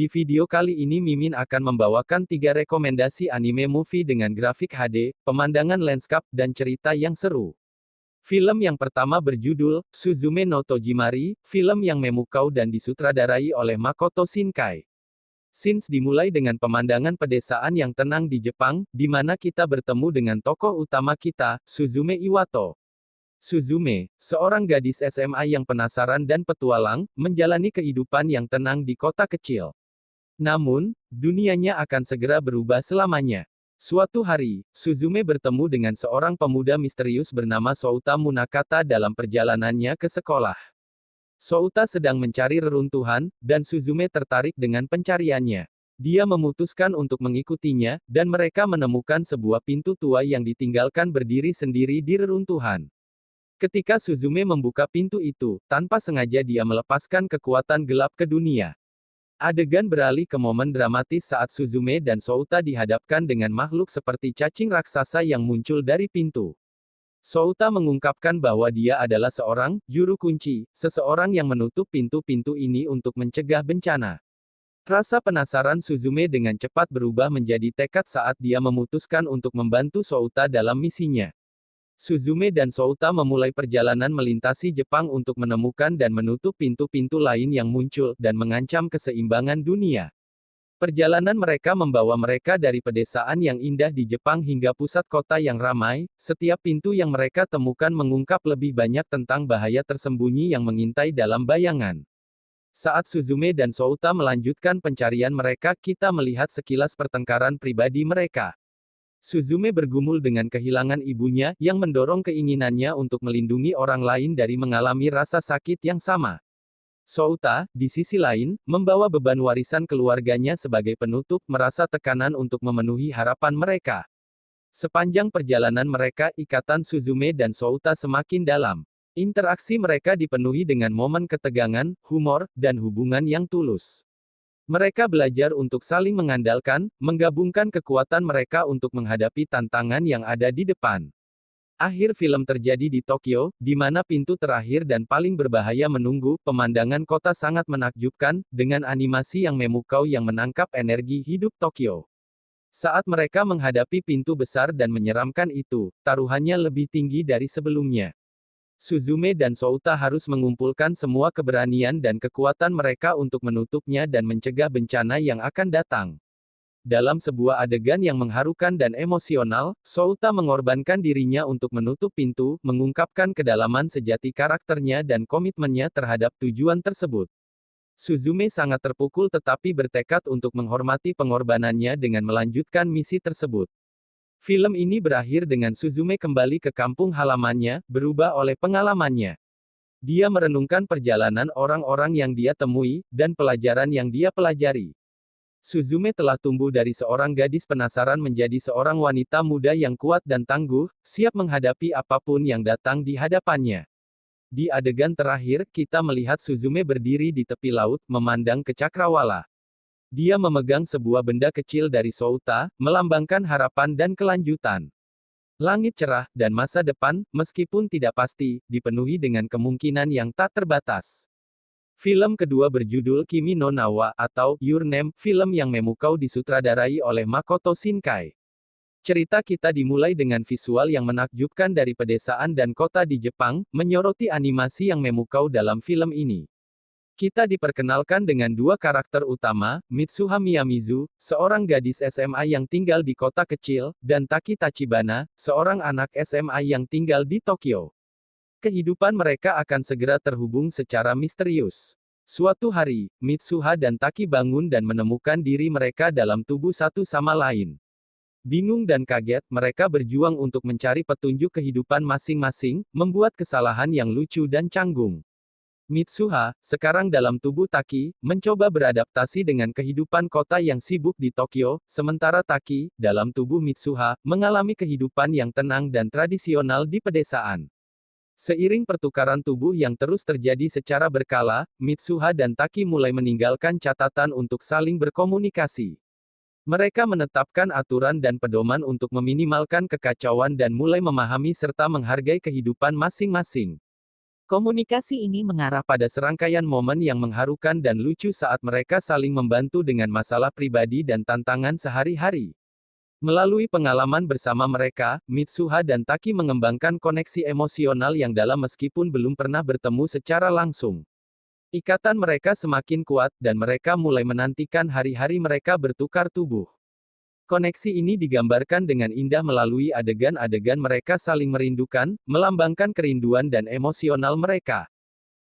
Di video kali ini Mimin akan membawakan 3 rekomendasi anime movie dengan grafik HD, pemandangan landscape, dan cerita yang seru. Film yang pertama berjudul Suzume no Tojimari, film yang memukau dan disutradarai oleh Makoto Shinkai. Scenes dimulai dengan pemandangan pedesaan yang tenang di Jepang, di mana kita bertemu dengan tokoh utama kita, Suzume Iwato. Suzume, seorang gadis SMA yang penasaran dan petualang, menjalani kehidupan yang tenang di kota kecil. Namun, dunianya akan segera berubah selamanya. Suatu hari, Suzume bertemu dengan seorang pemuda misterius bernama Souta Munakata dalam perjalanannya ke sekolah. Souta sedang mencari reruntuhan, dan Suzume tertarik dengan pencariannya. Dia memutuskan untuk mengikutinya, dan mereka menemukan sebuah pintu tua yang ditinggalkan berdiri sendiri di reruntuhan. Ketika Suzume membuka pintu itu, tanpa sengaja dia melepaskan kekuatan gelap ke dunia. Adegan beralih ke momen dramatis saat Suzume dan Souta dihadapkan dengan makhluk seperti cacing raksasa yang muncul dari pintu. Souta mengungkapkan bahwa dia adalah seorang juru kunci, seseorang yang menutup pintu-pintu ini untuk mencegah bencana. Rasa penasaran Suzume dengan cepat berubah menjadi tekad saat dia memutuskan untuk membantu Souta dalam misinya. Suzume dan Souta memulai perjalanan melintasi Jepang untuk menemukan dan menutup pintu-pintu lain yang muncul, dan mengancam keseimbangan dunia. Perjalanan mereka membawa mereka dari pedesaan yang indah di Jepang hingga pusat kota yang ramai. Setiap pintu yang mereka temukan mengungkap lebih banyak tentang bahaya tersembunyi yang mengintai dalam bayangan. Saat Suzume dan Souta melanjutkan pencarian mereka, kita melihat sekilas pertengkaran pribadi mereka. Suzume bergumul dengan kehilangan ibunya, yang mendorong keinginannya untuk melindungi orang lain dari mengalami rasa sakit yang sama. Souta, di sisi lain, membawa beban warisan keluarganya sebagai penutup, merasa tekanan untuk memenuhi harapan mereka. Sepanjang perjalanan mereka, ikatan Suzume dan Souta semakin dalam. Interaksi mereka dipenuhi dengan momen ketegangan, humor, dan hubungan yang tulus. Mereka belajar untuk saling mengandalkan, menggabungkan kekuatan mereka untuk menghadapi tantangan yang ada di depan. Akhir film terjadi di Tokyo, di mana pintu terakhir dan paling berbahaya menunggu. Pemandangan kota sangat menakjubkan, dengan animasi yang memukau yang menangkap energi hidup Tokyo. Saat mereka menghadapi pintu besar dan menyeramkan itu, taruhannya lebih tinggi dari sebelumnya. Suzume dan Souta harus mengumpulkan semua keberanian dan kekuatan mereka untuk menutupnya dan mencegah bencana yang akan datang. Dalam sebuah adegan yang mengharukan dan emosional, Souta mengorbankan dirinya untuk menutup pintu, mengungkapkan kedalaman sejati karakternya dan komitmennya terhadap tujuan tersebut. Suzume sangat terpukul tetapi bertekad untuk menghormati pengorbanannya dengan melanjutkan misi tersebut. Film ini berakhir dengan Suzume kembali ke kampung halamannya, berubah oleh pengalamannya. Dia merenungkan perjalanan orang-orang yang dia temui, dan pelajaran yang dia pelajari. Suzume telah tumbuh dari seorang gadis penasaran menjadi seorang wanita muda yang kuat dan tangguh, siap menghadapi apapun yang datang di hadapannya. Di adegan terakhir, kita melihat Suzume berdiri di tepi laut, memandang ke cakrawala. Dia memegang sebuah benda kecil dari Souta, melambangkan harapan dan kelanjutan. Langit cerah, dan masa depan, meskipun tidak pasti, dipenuhi dengan kemungkinan yang tak terbatas. Film kedua berjudul Kimi no Na wa, atau Your Name, film yang memukau disutradarai oleh Makoto Shinkai. Cerita kita dimulai dengan visual yang menakjubkan dari pedesaan dan kota di Jepang, menyoroti animasi yang memukau dalam film ini. Kita diperkenalkan dengan dua karakter utama, Mitsuha Miyamizu, seorang gadis SMA yang tinggal di kota kecil, dan Taki Tachibana, seorang anak SMA yang tinggal di Tokyo. Kehidupan mereka akan segera terhubung secara misterius. Suatu hari, Mitsuha dan Taki bangun dan menemukan diri mereka dalam tubuh satu sama lain. Bingung dan kaget, mereka berjuang untuk mencari petunjuk kehidupan masing-masing, membuat kesalahan yang lucu dan canggung. Mitsuha, sekarang dalam tubuh Taki, mencoba beradaptasi dengan kehidupan kota yang sibuk di Tokyo, sementara Taki, dalam tubuh Mitsuha, mengalami kehidupan yang tenang dan tradisional di pedesaan. Seiring pertukaran tubuh yang terus terjadi secara berkala, Mitsuha dan Taki mulai meninggalkan catatan untuk saling berkomunikasi. Mereka menetapkan aturan dan pedoman untuk meminimalkan kekacauan dan mulai memahami serta menghargai kehidupan masing-masing. Komunikasi ini mengarah pada serangkaian momen yang mengharukan dan lucu saat mereka saling membantu dengan masalah pribadi dan tantangan sehari-hari. Melalui pengalaman bersama mereka, Mitsuha dan Taki mengembangkan koneksi emosional yang dalam meskipun belum pernah bertemu secara langsung. Ikatan mereka semakin kuat, dan mereka mulai menantikan hari-hari mereka bertukar tubuh. Koneksi ini digambarkan dengan indah melalui adegan-adegan mereka saling merindukan, melambangkan kerinduan dan emosional mereka.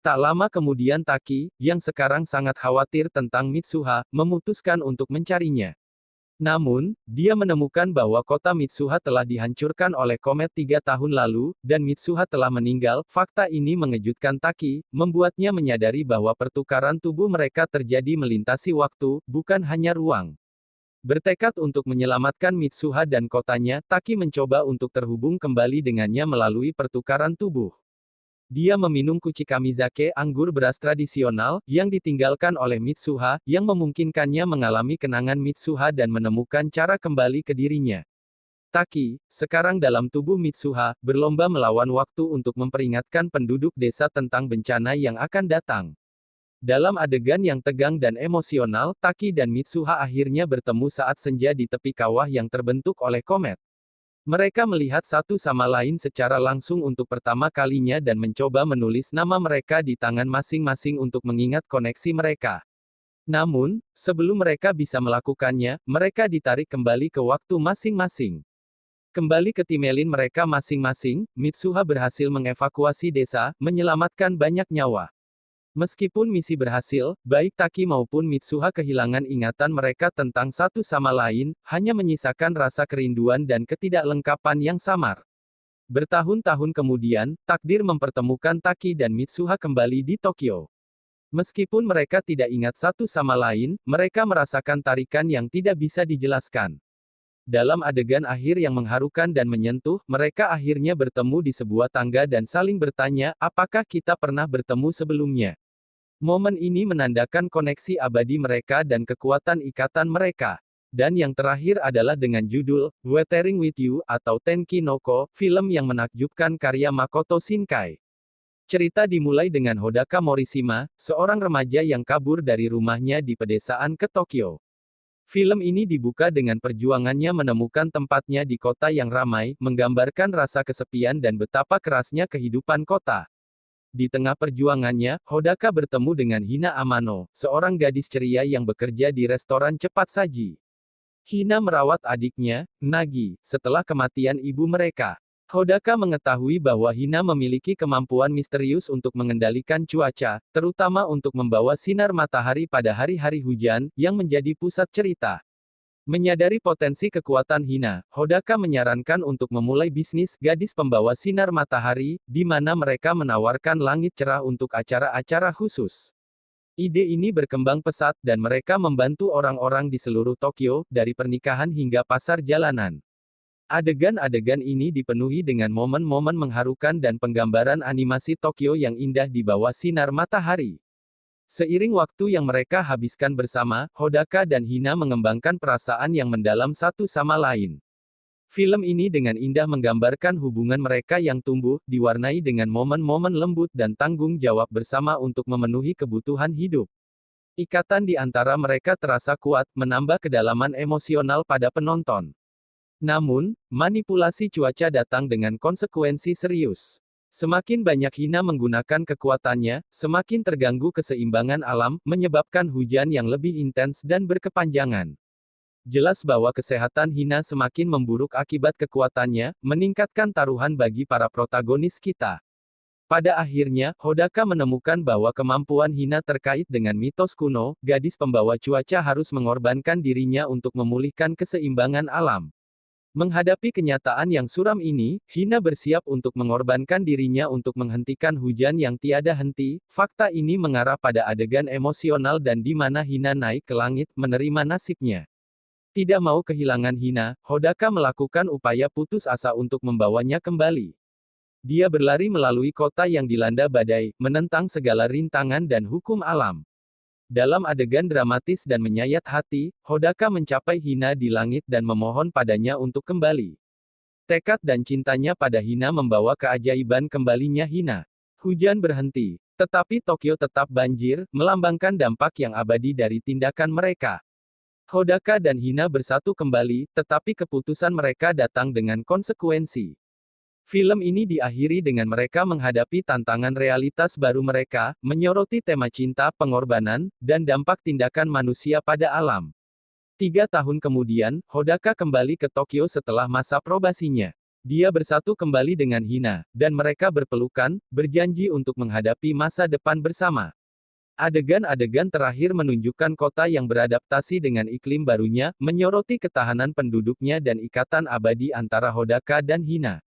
Tak lama kemudian Taki, yang sekarang sangat khawatir tentang Mitsuha, memutuskan untuk mencarinya. Namun, dia menemukan bahwa kota Mitsuha telah dihancurkan oleh komet 3 tahun lalu, dan Mitsuha telah meninggal. Fakta ini mengejutkan Taki, membuatnya menyadari bahwa pertukaran tubuh mereka terjadi melintasi waktu, bukan hanya ruang. Bertekad untuk menyelamatkan Mitsuha dan kotanya, Taki mencoba untuk terhubung kembali dengannya melalui pertukaran tubuh. Dia meminum kuchikamizake, anggur beras tradisional, yang ditinggalkan oleh Mitsuha, yang memungkinkannya mengalami kenangan Mitsuha dan menemukan cara kembali ke dirinya. Taki, sekarang dalam tubuh Mitsuha, berlomba melawan waktu untuk memperingatkan penduduk desa tentang bencana yang akan datang. Dalam adegan yang tegang dan emosional, Taki dan Mitsuha akhirnya bertemu saat senja di tepi kawah yang terbentuk oleh komet. Mereka melihat satu sama lain secara langsung untuk pertama kalinya dan mencoba menulis nama mereka di tangan masing-masing untuk mengingat koneksi mereka. Namun, sebelum mereka bisa melakukannya, mereka ditarik kembali ke waktu masing-masing. Kembali ke timelin mereka masing-masing, Mitsuha berhasil mengevakuasi desa, menyelamatkan banyak nyawa. Meskipun misi berhasil, baik Taki maupun Mitsuha kehilangan ingatan mereka tentang satu sama lain, hanya menyisakan rasa kerinduan dan ketidaklengkapan yang samar. Bertahun-tahun kemudian, takdir mempertemukan Taki dan Mitsuha kembali di Tokyo. Meskipun mereka tidak ingat satu sama lain, mereka merasakan tarikan yang tidak bisa dijelaskan. Dalam adegan akhir yang mengharukan dan menyentuh, mereka akhirnya bertemu di sebuah tangga dan saling bertanya, apakah kita pernah bertemu sebelumnya? Momen ini menandakan koneksi abadi mereka dan kekuatan ikatan mereka. Dan yang terakhir adalah dengan judul, Weathering with You, atau Tenki no Ko, film yang menakjubkan karya Makoto Shinkai. Cerita dimulai dengan Hodaka Morishima, seorang remaja yang kabur dari rumahnya di pedesaan ke Tokyo. Film ini dibuka dengan perjuangannya menemukan tempatnya di kota yang ramai, menggambarkan rasa kesepian dan betapa kerasnya kehidupan kota. Di tengah perjuangannya, Hodaka bertemu dengan Hina Amano, seorang gadis ceria yang bekerja di restoran cepat saji. Hina merawat adiknya, Nagi, setelah kematian ibu mereka. Hodaka mengetahui bahwa Hina memiliki kemampuan misterius untuk mengendalikan cuaca, terutama untuk membawa sinar matahari pada hari-hari hujan, yang menjadi pusat cerita. Menyadari potensi kekuatan Hina, Hodaka menyarankan untuk memulai bisnis gadis pembawa sinar matahari, di mana mereka menawarkan langit cerah untuk acara-acara khusus. Ide ini berkembang pesat dan mereka membantu orang-orang di seluruh Tokyo, dari pernikahan hingga pasar jalanan. Adegan-adegan ini dipenuhi dengan momen-momen mengharukan dan penggambaran animasi Tokyo yang indah di bawah sinar matahari. Seiring waktu yang mereka habiskan bersama, Hodaka dan Hina mengembangkan perasaan yang mendalam satu sama lain. Film ini dengan indah menggambarkan hubungan mereka yang tumbuh, diwarnai dengan momen-momen lembut dan tanggung jawab bersama untuk memenuhi kebutuhan hidup. Ikatan di antara mereka terasa kuat, menambah kedalaman emosional pada penonton. Namun, manipulasi cuaca datang dengan konsekuensi serius. Semakin banyak Hina menggunakan kekuatannya, semakin terganggu keseimbangan alam, menyebabkan hujan yang lebih intens dan berkepanjangan. Jelas bahwa kesehatan Hina semakin memburuk akibat kekuatannya, meningkatkan taruhan bagi para protagonis kita. Pada akhirnya, Hodaka menemukan bahwa kemampuan Hina terkait dengan mitos kuno, gadis pembawa cuaca harus mengorbankan dirinya untuk memulihkan keseimbangan alam. Menghadapi kenyataan yang suram ini, Hina bersiap untuk mengorbankan dirinya untuk menghentikan hujan yang tiada henti. Fakta ini mengarah pada adegan emosional dan di mana Hina naik ke langit, menerima nasibnya. Tidak mau kehilangan Hina, Hodaka melakukan upaya putus asa untuk membawanya kembali. Dia berlari melalui kota yang dilanda badai, menentang segala rintangan dan hukum alam. Dalam adegan dramatis dan menyayat hati, Hodaka mencapai Hina di langit dan memohon padanya untuk kembali. Tekad dan cintanya pada Hina membawa keajaiban kembalinya Hina. Hujan berhenti. Tetapi Tokyo tetap banjir, melambangkan dampak yang abadi dari tindakan mereka. Hodaka dan Hina bersatu kembali, tetapi keputusan mereka datang dengan konsekuensi. Film ini diakhiri dengan mereka menghadapi tantangan realitas baru mereka, menyoroti tema cinta, pengorbanan, dan dampak tindakan manusia pada alam. 3 tahun kemudian, Hodaka kembali ke Tokyo setelah masa probasinya. Dia bersatu kembali dengan Hina, dan mereka berpelukan, berjanji untuk menghadapi masa depan bersama. Adegan-adegan terakhir menunjukkan kota yang beradaptasi dengan iklim barunya, menyoroti ketahanan penduduknya dan ikatan abadi antara Hodaka dan Hina.